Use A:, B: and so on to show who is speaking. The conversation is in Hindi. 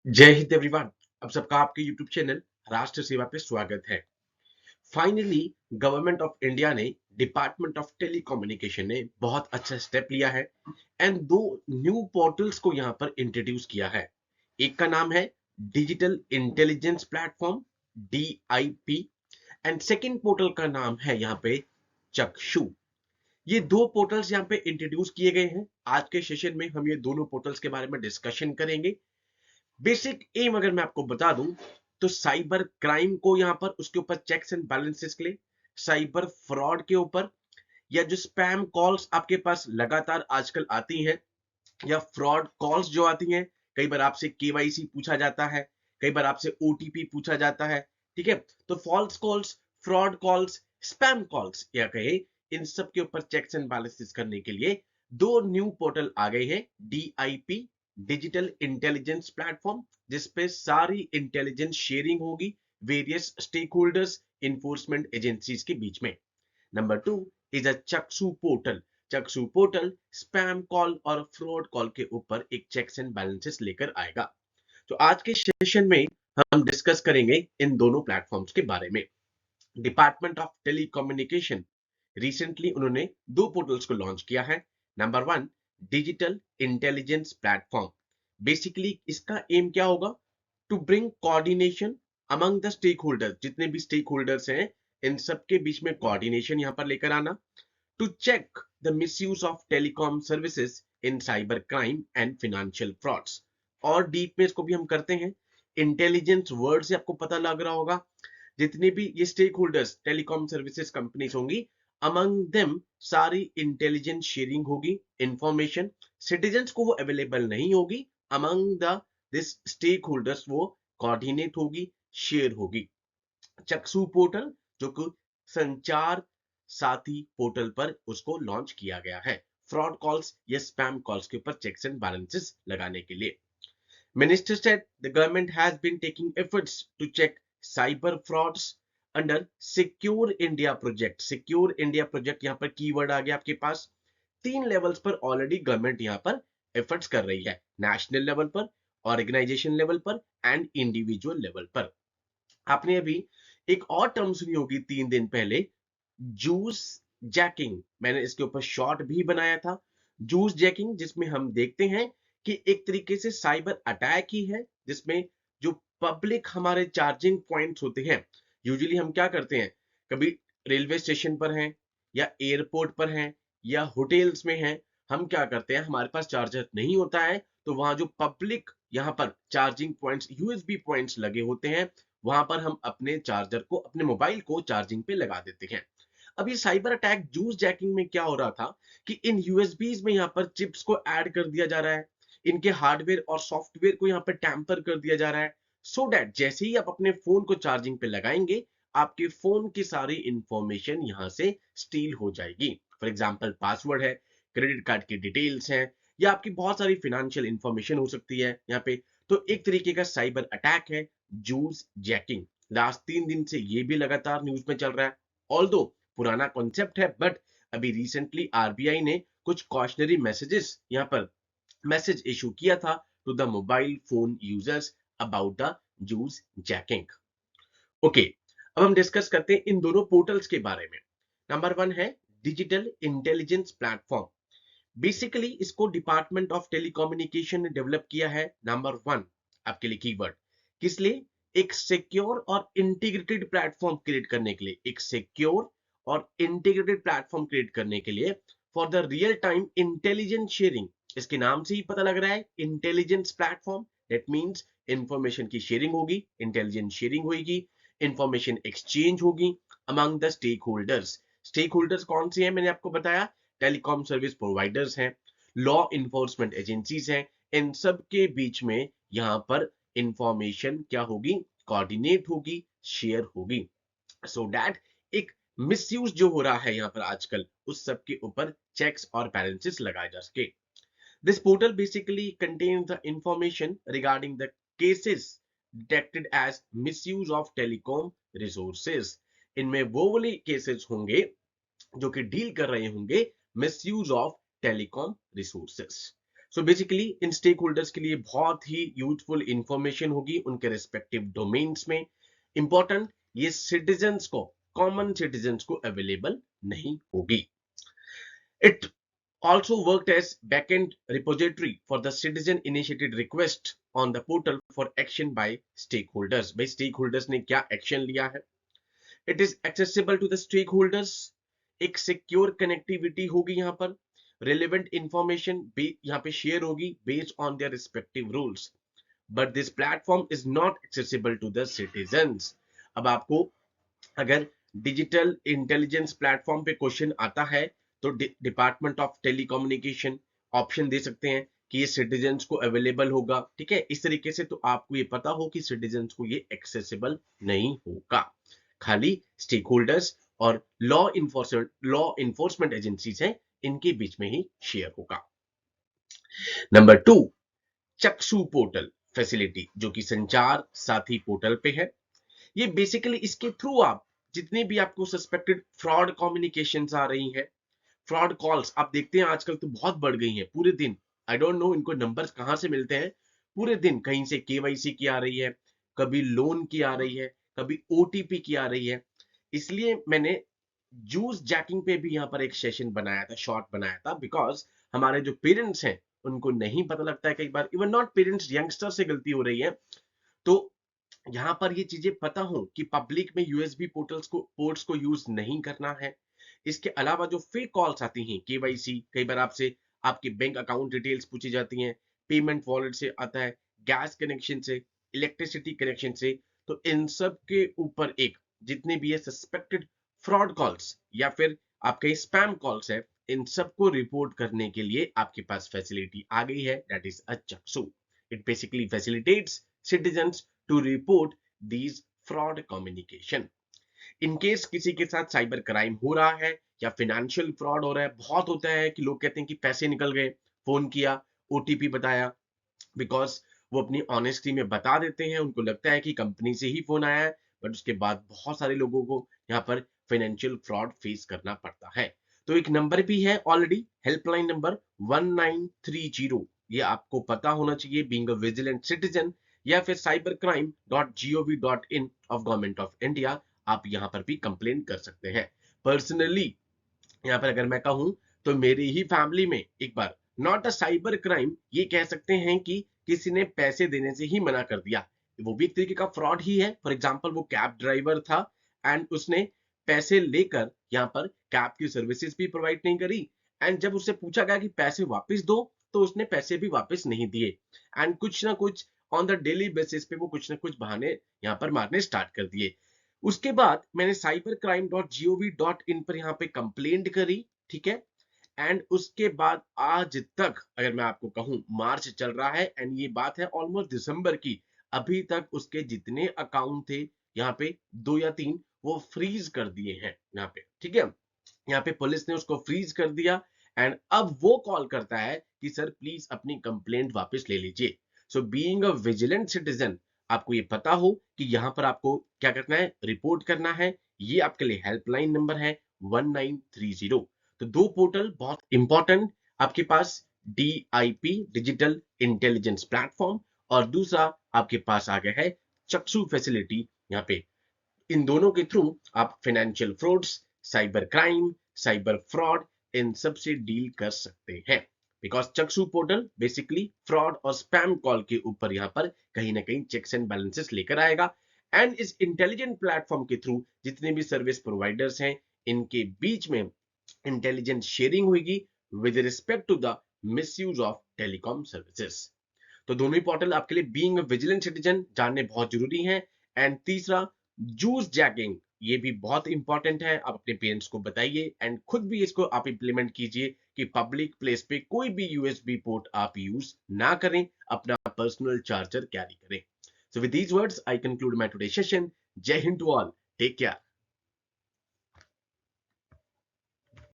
A: जय हिंद एवरीवन। अब सबका आपके यूट्यूब चैनल राष्ट्र सेवा पे स्वागत है। फाइनली गवर्नमेंट ऑफ इंडिया ने डिपार्टमेंट ऑफ टेलीकम्युनिकेशन ने बहुत अच्छा स्टेप लिया है एंड दो न्यू पोर्टल्स को यहाँ पर इंट्रोड्यूस किया है। एक का नाम है digital intelligence platform DIP and second portal का नाम है यहाँ पे चक्षु। ये दो पोर्टल्स यहाँ पे इंट्रोड्यूस किए गए हैं। आज के सेशन में हम ये दोनों पोर्टल्स के बारे में डिस्कशन करेंगे। बेसिक एम अगर मैं आपको बता दूं तो साइबर क्राइम को यहां पर उसके ऊपर चेक्स एंड बैलेंसेस के लिए, साइबर फ्रॉड के ऊपर, या जो स्पैम कॉल्स आपके पास लगातार आजकल आती हैं या फ्रॉड कॉल्स जो आती हैं, कई बार आपसे केवाईसी पूछा जाता है, कई बार आपसे ओटीपी पूछा जाता है। ठीक है, तो false calls, fraud calls, spam calls या कहे, इन सब के ऊपर चेक्स एंड बैलेंसेस करने के लिए दो न्यू पोर्टल आ गए हैं। DIP डिजिटल इंटेलिजेंस प्लेटफॉर्म, जिसपे सारी इंटेलिजेंस शेयरिंग होगी various stakeholders, enforcement agencies के बीच में। नंबर 2 इज अ चक्षु पोर्टल। चक्षु पोर्टल स्पैम कॉल और फ्रॉड कॉल के ऊपर एक चेक्स एंड बैलेंसेस लेकर आएगा। तो आज के सेशन में हम डिस्कस करेंगे इन दोनों प्लेटफॉर्म्स के बारे में। डिपार्टमेंट ऑफ टेलीकम्युनिकेशन रिसेंटली उन्होंने दो पोर्टल्स को लॉन्च किया है। Number 1 digital intelligence platform. Basically इसका एम क्या होगा? To bring coordination among the stakeholders, जितने भी स्टेक होल्डर्स हैं इन सबके बीच में कोऑर्डिनेशन यहां पर लेकर आना। To check the misuse of telecom services in cyber crime and financial frauds. और डीप में इसको भी हम करते हैं। इंटेलिजेंस वर्ड से आपको पता लग रहा होगा, जितने भी ये stakeholders telecom services companies होंगी, अमंग देम सारी इंटेलिजेंस शेयरिंग होगी। इंफॉर्मेशन सिटीजन्स को वो अवेलेबल नहीं होगी, among the this stakeholders वो कोऑर्डिनेट होगी, शेयर होगी। चक्षु पोर्टल जो कि संचार साथी पोर्टल पर उसको लॉन्च किया गया है, फ्रॉड कॉल्स या स्पैम कॉल्स के ऊपर चेक्स एंड बैलेंसेस लगाने के लिए। Minister said the government has been taking efforts to check cyber frauds under Secure India Project. Secure India Project यहाँ पर कीवर्ड आ गया आपके पास। 3 लेवल्स पर ऑलरेडी गवर्नमेंट यहाँ पर एफर्ट्स कर रही है, नेशनल लेवल पर, ऑर्गेनाइजेशन लेवल पर एंड इंडिविजुअल लेवल पर। आपने अभी एक और टर्म सुनी होगी 3 दिन पहले, जूस जैकिंग। मैंने इसके ऊपर शॉर्ट भी बनाया था, जूस जैकिंग, जिसमें हम देखते हैं कि एक तरीके से साइबर अटैक ही है, जिसमें जो पब्लिक हमारे चार्जिंग पॉइंट्स होते हैं, यूजुअली हम क्या करते हैं, कभी रेलवे स्टेशन पर हैं या एयरपोर्ट पर हैं या होटल्स में हैं, हम क्या करते हैं, हमारे पास चार्जर नहीं होता है, तो वहां जो पब्लिक यहाँ पर चार्जिंग पॉइंट्स, यूएसबी पॉइंट्स लगे होते हैं, वहां पर हम अपने चार्जर को, अपने मोबाइल को चार्जिंग पे लगा देते हैं। अब ये साइबर अटैक जूस जैकिंग में क्या हो रहा था कि इन यूएसबीज में यहाँ पर चिप्स को ऐड कर दिया जा रहा है, इनके हार्डवेयर और सॉफ्टवेयर को यहाँ पर टैंपर कर दिया जा रहा है, सो दैट जैसे ही आप अपने फोन को चार्जिंग पे लगाएंगे, आपके फोन की सारी इंफॉर्मेशन यहाँ से स्टील हो जाएगी। फॉर एग्जाम्पल पासवर्ड है, क्रेडिट कार्ड की डिटेल्स हैं, या आपकी बहुत सारी फिनेंशियल इंफॉर्मेशन हो सकती है यहाँ पे। तो एक तरीके का साइबर अटैक है जूस जैकिंग। लास्ट 3 दिन से ये भी लगातार न्यूज में चल रहा है। ऑल्दो पुराना कॉन्सेप्ट है, बट अभी रिसेंटली आरबीआई ने कुछ कॉशनरी मैसेजेस यहाँ पर मैसेज इशू किया था to the mobile phone users about the juice jacking. Okay, अब हम डिस्कस करते हैं इन दोनों पोर्टल्स के बारे में। नंबर 1 है डिजिटल इंटेलिजेंस प्लेटफॉर्म। बेसिकली इसको डिपार्टमेंट ऑफ टेलीकम्युनिकेशन ने डेवलप किया है। नंबर 1 आपके लिए कीवर्ड, किस लिए? एक सिक्योर और इंटीग्रेटेड प्लेटफॉर्म क्रिएट करने के लिए, एक सिक्योर और इंटीग्रेटेड प्लेटफॉर्म क्रिएट करने के लिए for the real time intelligence sharing. इसके नाम से ही पता लग रहा है intelligence platform, that means information की शेयरिंग होगी, इंटेलिजेंस शेयरिंग होगी, इंफॉर्मेशन एक्सचेंज होगी among the stakeholders. Stakeholders कौन से हैं? मैंने आपको बताया, टेलीकॉम सर्विस प्रोवाइडर्स हैं, लॉ इन्फोर्समेंट एजेंसीज हैं, इन सब के बीच में यहाँ पर इंफॉर्मेशन क्या होगी? कोऑर्डिनेट होगी, शेयर होगी, सो दैट एक मिसयूज जो हो रहा है यहाँ पर आजकल, उस सब के ऊपर चेक्स और बैलेंसेस लगाए जा सके। This portal basically contains the information regarding the cases detected as misuse of telecom resources. इनमें वो वाले केसेस होंगे जो कि डील कर रहे होंगे misuse of telecom resources. So basically इन स्टेक होल्डर्स के लिए बहुत ही यूजफुल इंफॉर्मेशन होगी उनके रिस्पेक्टिव डोमेन्स में। इंपॉर्टेंट, ये सिटीजन्स को, कॉमन सिटीजन्स को अवेलेबल नहीं होगी। It also worked as backend repository for the citizen initiated request on the portal for action by stakeholders। भाई stakeholders ने क्या action लिया है? It is accessible to the stakeholders। एक secure connectivity होगी यहाँ पर, relevant information यहाँ पे share होगी based on their respective rules, but this platform is not accessible to the citizens। अब आपको अगर डिजिटल इंटेलिजेंस प्लेटफॉर्म पे क्वेश्चन आता है तो डिपार्टमेंट ऑफ टेलीकम्युनिकेशन ऑप्शन दे सकते हैं कि ये सिटीजन्स को अवेलेबल होगा, ठीक है, इस तरीके से, तो आपको ये पता हो कि सिटीजन्स को ये एक्सेसिबल नहीं होगा, खाली स्टेक होल्डर्स और लॉ इन्फोर्समेंट एजेंसीज हैं इनके बीच में ही शेयर होगा। नंबर 2, चक्षु पोर्टल फैसिलिटी, जो कि संचार साथी पोर्टल पे है। ये बेसिकली इसके थ्रू आप जितने भी आपको सस्पेक्टेड फ्रॉड कम्युनिकेशंस आ रही हैं, फ्रॉड कॉल्स आप देखते हैं आजकल तो बहुत बढ़ गई हैं पूरे दिन। आई डोंट नो इनको नंबर्स कहां से मिलते हैं, पूरे दिन कहीं से केवाईसी की आ रही है, कभी लोन की आ रही है, कभी ओटीपी की आ रही है। इसलिए मैंने जूस जैकिंग पे भी यहाँ पर एक सेशन बनाया था, शॉर्ट बनाया था, बिकॉज हमारे जो पेरेंट्स हैं उनको नहीं पता लगता है, कई बार इवन नॉट पेरेंट्स, यंगस्टर से गलती हो रही है। तो यहां पर ये चीजें पता हो कि पब्लिक में यूएसबी पोर्ट्स को यूज नहीं करना है। इसके अलावा जो फेक कॉल्स आती हैं, केवाईसी, कई बार आपसे आपके बैंक अकाउंट डिटेल्स पूछी जाती हैं, पेमेंट वॉलेट से आता है, गैस कनेक्शन से, इलेक्ट्रिसिटी कनेक्शन से, तो इन सब के ऊपर एक जितने भी ये सस्पेक्टेड फ्रॉड कॉल्स या फिर आपके स्पैम कॉल्स है, इन सबको रिपोर्ट करने के लिए आपके पास फैसिलिटी आ गई है, दैट इज अ चक्षु। It basically facilitates citizens to report these fraud communication। In case किसी के साथ साइबर क्राइम हो रहा है या फिनेंशियल फ्रॉड हो रहा है, बहुत होता है कि लोग कहते हैं कि पैसे निकल गए, फोन किया, ओटीपी बताया, बिकॉज वो अपनी ऑनेस्टी में बता देते हैं, उनको लगता है कि कंपनी से ही फोन आया है, बट उसके बाद बहुत सारे लोगों को यहाँ पर फाइनेंशियल फ्रॉड फेस करना पड़ता है। तो एक नंबर भी है ऑलरेडी, हेल्पलाइन नंबर 1930, ये आपको पता होना चाहिए बीइंग अ विजिलेंट सिटीजन, या फिर cybercrime.gov.in of government of India, आप यहां पर भी कंप्लेन कर सकते हैं। पर्सनली यहां पर अगर मैं कहूं तो मेरी ही फैमिली में एक बार, नॉट अ साइबर क्राइम, ये कह सकते हैं कि किसी ने पैसे देने से ही मना कर दिया, वो भी एक तरीके का फ्रॉड ही है। फॉर एग्जाम्पल वो कैब ड्राइवर था एंड उसने पैसे लेकर यहाँ पर कैब की सर्विसेज भी प्रोवाइड नहीं करी, एंड जब उससे पूछा गया कि पैसे वापस दो तो उसने पैसे भी वापस नहीं दिए, एंड कुछ ना कुछ ऑन द डेली बेसिस पे वो कुछ ना कुछ बहाने यहाँ पर मारने स्टार्ट कर दिए। उसके बाद मैंने cybercrime.gov.in पर यहाँ पे कंप्लेंट करी, ठीक है, एंड उसके बाद आज तक अगर मैं आपको कहूं मार्च चल रहा है एंड ये बात है ऑलमोस्ट दिसंबर की, अभी तक उसके जितने अकाउंट थे यहाँ पे 2 या 3 वो फ्रीज कर दिए हैं यहाँ पे, ठीक है, यहाँ पे पुलिस ने उसको फ्रीज कर दिया एंड अब वो कॉल करता है कि सर प्लीज अपनी कंप्लेंट वापस ले लीजिए। So being a vigilant citizen, आपको ये पता हो कि यहाँ पर आपको क्या करना है, रिपोर्ट करना है, ये आपके लिए हेल्पलाइन नंबर है 1930। तो दो पोर्टल बहुत इंपॉर्टेंट आपके पास, DIP डिजिटल इंटेलिजेंस प्लेटफॉर्म, और दूसरा आपके पास आ गया है चक्षु फैसिलिटी। यहाँ पे इन दोनों के थ्रू आप financial frauds, cyber crime, cyber fraud, इन सब से डील कर सकते हैं, because Chakshu portal basically fraud और स्पैम कॉल के ऊपर यहाँ पर कहीं ना कहीं चेक्स एंड बैलेंसेस लेकर आएगा, एंड इस इंटेलिजेंट प्लेटफॉर्म के थ्रू जितने भी सर्विस प्रोवाइडर्स हैं इनके बीच में इंटेलिजेंट शेयरिंग होगी with respect to the misuse of telecom services. तो दोनों ही पोर्टल आपके लिए बीइंग अ विजिलेंट सिटीजन जानने बहुत जरूरी है। एंड तीसरा, जूस जैकिंग, ये भी बहुत इंपॉर्टेंट है, आप अपने पेरेंट्स को बताइए एंड खुद भी इसको आप इंप्लीमेंट कीजिए कि पब्लिक प्लेस पे कोई भी यूएसबी पोर्ट आप यूज ना करें, अपना पर्सनल चार्जर कैरी करें। So with these words I conclude my today session. जय हिंद टू ऑल, टेक केयर।